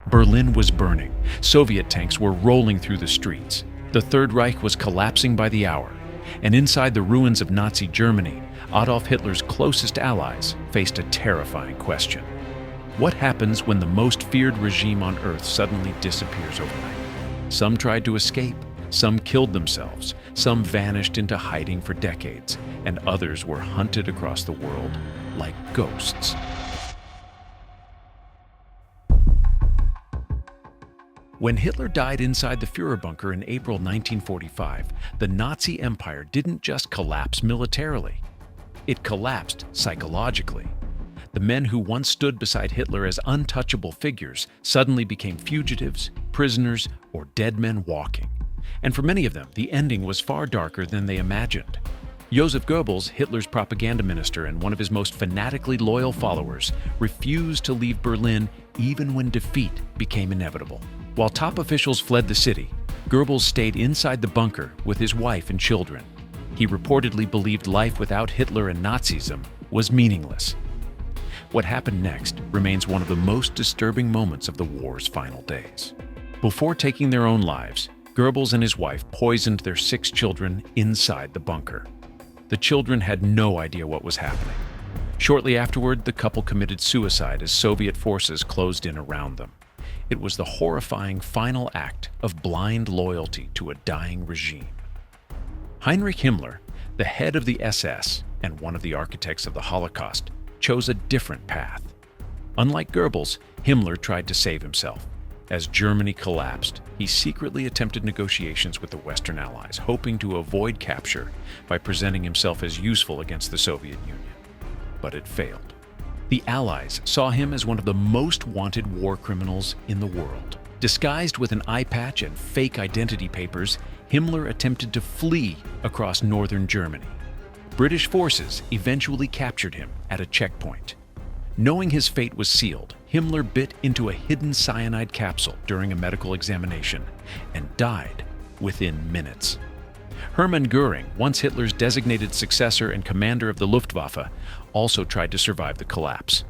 Berlin was burning. Soviet tanks were rolling through the streets. The Third Reich was collapsing by the hour. And inside the ruins of Nazi Germany, Adolf Hitler's closest allies faced a terrifying question. What happens when the most feared regime on earth suddenly disappears overnight? Some tried to escape, some killed themselves, some vanished into hiding for decades, and others were hunted across the world like ghosts. When Hitler died inside the Führerbunker in April 1945, the Nazi Empire didn't just collapse militarily. It collapsed psychologically. The men who once stood beside Hitler as untouchable figures suddenly became fugitives, prisoners, or dead men walking. And for many of them, the ending was far darker than they imagined. Joseph Goebbels, Hitler's propaganda minister and one of his most fanatically loyal followers, refused to leave Berlin even when defeat became inevitable. While top officials fled the city, Goebbels stayed inside the bunker with his wife and children. He reportedly believed life without Hitler and Nazism was meaningless. What happened next remains one of the most disturbing moments of the war's final days. Before taking their own lives, Goebbels and his wife poisoned their 6 children inside the bunker. The children had no idea what was happening. Shortly afterward, the couple committed suicide as Soviet forces closed in around them. It was the horrifying final act of blind loyalty to a dying regime. Heinrich Himmler, the head of the SS and one of the architects of the Holocaust, chose a different path. Unlike Goebbels, Himmler tried to save himself. As Germany collapsed, he secretly attempted negotiations with the Western Allies, hoping to avoid capture by presenting himself as useful against the Soviet Union. But it failed. The Allies saw him as one of the most wanted war criminals in the world. Disguised with an eye patch and fake identity papers, Himmler attempted to flee across northern Germany. British forces eventually captured him at a checkpoint. Knowing his fate was sealed, Himmler bit into a hidden cyanide capsule during a medical examination and died within minutes. Hermann Göring, once Hitler's designated successor and commander of the Luftwaffe, also tried to survive the collapse.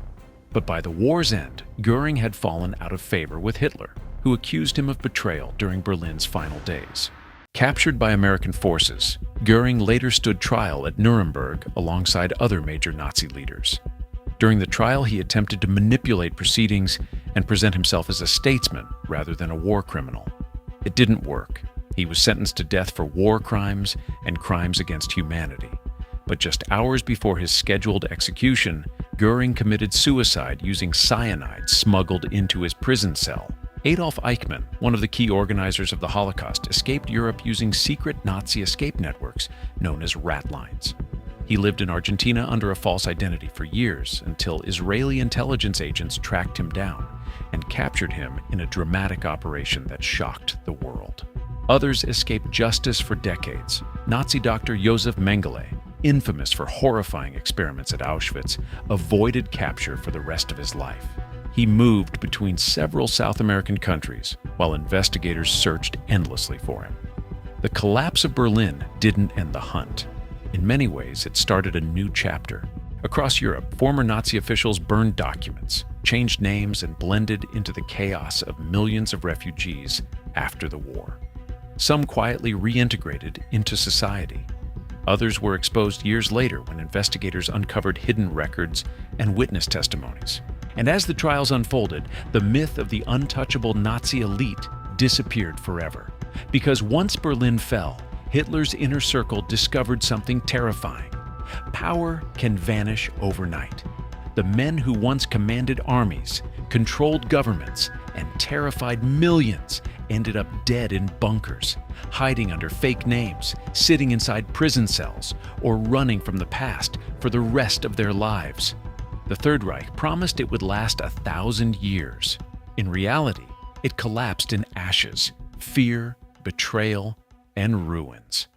But by the war's end, Göring had fallen out of favor with Hitler, who accused him of betrayal during Berlin's final days. Captured by American forces, Göring later stood trial at Nuremberg alongside other major Nazi leaders. During the trial, he attempted to manipulate proceedings and present himself as a statesman rather than a war criminal. It didn't work. He was sentenced to death for war crimes and crimes against humanity. But just hours before his scheduled execution, Göring committed suicide using cyanide smuggled into his prison cell. Adolf Eichmann, one of the key organizers of the Holocaust, escaped Europe using secret Nazi escape networks known as rat lines. He lived in Argentina under a false identity for years until Israeli intelligence agents tracked him down and captured him in a dramatic operation that shocked the world. Others escaped justice for decades. Nazi doctor Josef Mengele, infamous for horrifying experiments at Auschwitz, avoided capture for the rest of his life. He moved between several South American countries while investigators searched endlessly for him. The collapse of Berlin didn't end the hunt. In many ways, it started a new chapter. Across Europe, former Nazi officials burned documents, changed names, and blended into the chaos of millions of refugees after the war. Some quietly reintegrated into society. Others were exposed years later when investigators uncovered hidden records and witness testimonies. And as the trials unfolded, the myth of the untouchable Nazi elite disappeared forever. Because once Berlin fell, Hitler's inner circle discovered something terrifying. Power can vanish overnight. The men who once commanded armies, controlled governments, and terrified millions ended up dead in bunkers, hiding under fake names, sitting inside prison cells, or running from the past for the rest of their lives. The Third Reich promised it would last 1,000 years. In reality, it collapsed in ashes, fear, betrayal, and ruins.